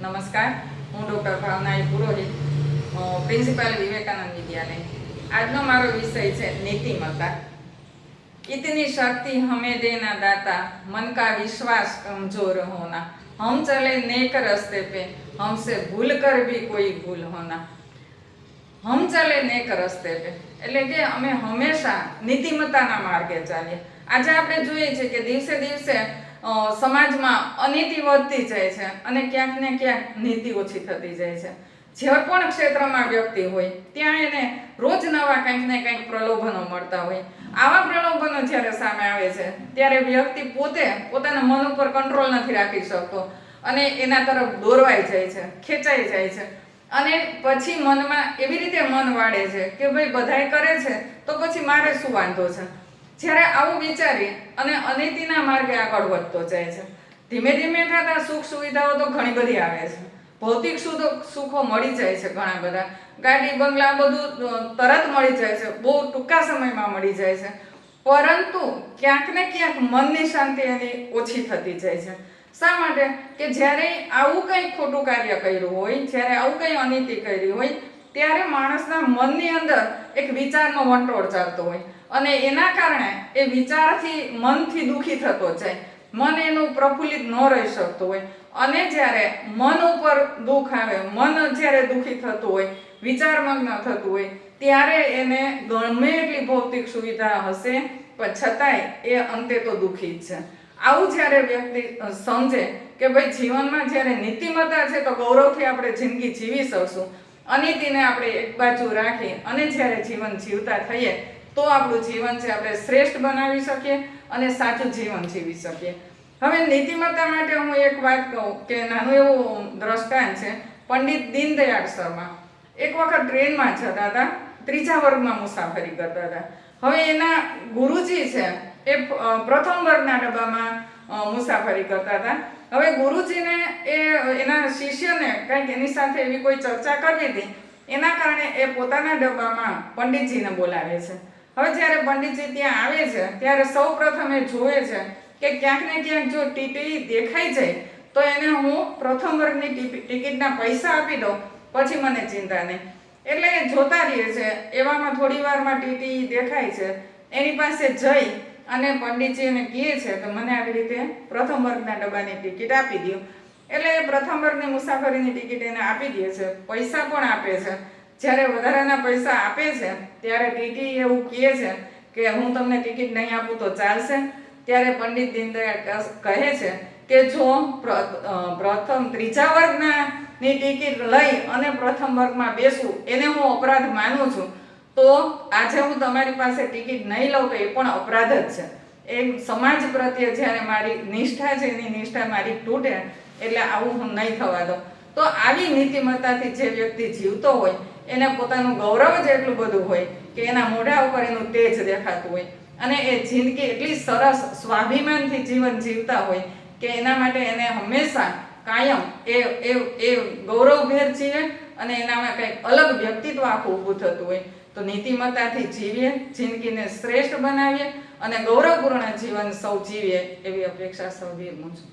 નમસ્કાર, હું ડૉક્ટર ભાવના પુરોહિત, પ્રિન્સિપાલ વિવેકાનંદ વિદ્યાલય। આજનો મારો વિષય છે નીતિમત્તા। इतनी शक्ति हमें देना दाता, मन का विश्वास कमजोर होना, हम चले नेक रास्ते पे, हमसे भूल कर भी कोई भूल होना। हम चले नेक रस्ते पे એટલે કે અમે હંમેશા નીતિમત્તાના માર્ગે ચાલીએ। આજે આપણે જોઈએ છે કે દિવસે દિવસે સમાજમાં અનીતિ વધતી જાય છે અને ક્યાંક ને ક્યાંક નીતિ ઓછી થતી જાય છે। જે પણ ક્ષેત્રમાં વ્યક્તિ હોય ત્યાં એને રોજ નવા કંઈક ને કંઈક પ્રલોભનો મળતા હોય। આવા પ્રલોભનો જ્યારે સામે આવે છે ત્યારે વ્યક્તિ પોતે પોતાના મન ઉપર કંટ્રોલ નથી રાખી શકતો અને એના તરફ દોરવાઈ જાય છે, ખેંચાઈ જાય છે અને પછી મનમાં એવી રીતે મન વાળે છે કે ભાઈ બધાય કરે છે તો પછી મારે શું વાંધો છે। જ્યારે આવું વિચારી અને અનીતિના માર્ગે આગળ વધતો જાય છે। ધીમે ધીમે થતા સુખ સુવિધાઓ તો ઘણી બધી આવે છે, ભૌતિક સુખો મળી જાય છે, ઘણા બધા ગાડી બંગલા બધું તરત મળી જાય છે, બહુ ટૂંકા સમયમાં મળી જાય છે, પરંતુ ક્યાંક ને ક્યાંક મનની શાંતિ એની ઓછી થતી જાય છે। શા માટે કે જ્યારે આવું કંઈ ખોટું કાર્ય કર્યું હોય, જ્યારે આવું કંઈ અનીતિ કરી હોય ત્યારે માણસના મનની અંદર એક વિચારનો વંટોળ ચાલતો હોય અને એના કારણે એ વિચારથી મનથી દુઃખી થતો જાય, મન એનું પ્રફુલ્લિત ન રહી શકતું હોય અને જ્યારે મન ઉપર દુઃખ આવે, મન જ્યારે દુઃખી થતું હોય, વિચારમગ્ન થતું હોય ત્યારે એને ગમે એટલી ભૌતિક સુવિધા હશે પણ છતાંય એ અંતે તો દુઃખી જ છે। આવું જ્યારે વ્યક્તિ સમજે કે ભાઈ જીવનમાં જ્યારે નીતિમત્તા છે તો ગૌરવથી આપણે જિંદગી જીવી શકશું, અનીતિને આપણે એક બાજુ રાખી અને જ્યારે જીવન જીવતા થઈએ તો આપણું જીવન છે આપણે શ્રેષ્ઠ બનાવી શકીએ અને સાચું જીવન જીવી શકીએ। હવે નીતિમત્તા માટે હું એક વાત કહું કે નાનું એવું દ્રષ્ટાંત છે। પંડિત દીનદયાળ શર્મા એક વખત ટ્રેનમાં જતા હતા, ત્રીજા વર્ગમાં મુસાફરી કરતા હતા। હવે એના ગુરુજી છે એ પ્રથમ વર્ગના ડબ્બામાં મુસાફરી કરતા હતા। હવે ગુરુજીને એના શિષ્યને કંઈક એની સાથે એવી કોઈ ચર્ચા કરવી હતી, એના કારણે એ પોતાના ડબ્બામાં પંડિતજીને બોલાવે છે। હવે જ્યારે પંડિતજી ત્યાં આવે છે ત્યારે સૌ પ્રથમ એ જોવે છે કે ક્યાંક ને ક્યાંક જો ટીટી દેખાઈ જાય તો એને હું પ્રથમ વર્ગની ટિકિટના પૈસા આપી દઉં, પછી મને ચિંતા નહીં। એટલે એ જોતા રહે છે, એવામાં થોડી વારમાં ટીટી દેખાય છે, એની પાસે જઈ અને પંડિતજી એને કહે છે કે મને આવી રીતે પ્રથમ વર્ગના ડબ્બાની ટિકિટ આપી દો। એટલે એ પ્રથમ વર્ગની મુસાફરીની ટિકિટ એને આપી દે છે, પૈસા પણ આપે છે। જ્યારે વધારાના પૈસા આપે છે ત્યારે ટીટી એવું કહે છે કે હું તમને ટિકિટ નહીં આપું તો ચાલશે? ત્યારે પંડિત દીનદયાળ કહે છે કે જો પ્રથમ ત્રીજા વર્ગની ટિકિટ લઈ અને પ્રથમ વર્ગમાં બેસું એને હું અપરાધ માનું છું તો આજે હું તમારી પાસે ટિકિટ નહીં લઉં તો એ પણ અપરાધ જ છે। એ સમાજ પ્રત્યે જ્યારે મારી નિષ્ઠા છે એની નિષ્ઠા મારી તૂટે એટલે આવું હું નહીં થવા દઉં। તો આવી નીતિમત્તાથી જે વ્યક્તિ જીવતો હોય એને પોતાનું ગૌરવ જ એટલું બધું હોય કે એના મોઢા ઉપર એનું તેજ દેખાતું હોય અને એ જિંદગી એટલી સરસ સ્વાભિમાનથી જીવન જીવતા હોય કે એના માટે એને હંમેશા કાયમ એ ગૌરવભેર જીવે અને એનામાં કંઈક અલગ વ્યક્તિત્વ આખું ઊભું થતું હોય। તો નીતિમત્તાથી જીવીએ, જિંદગીને શ્રેષ્ઠ બનાવીએ અને ગૌરવપૂર્ણ જીવન સૌ જીવીએ એવી અપેક્ષા સૌથી મૂકું છું।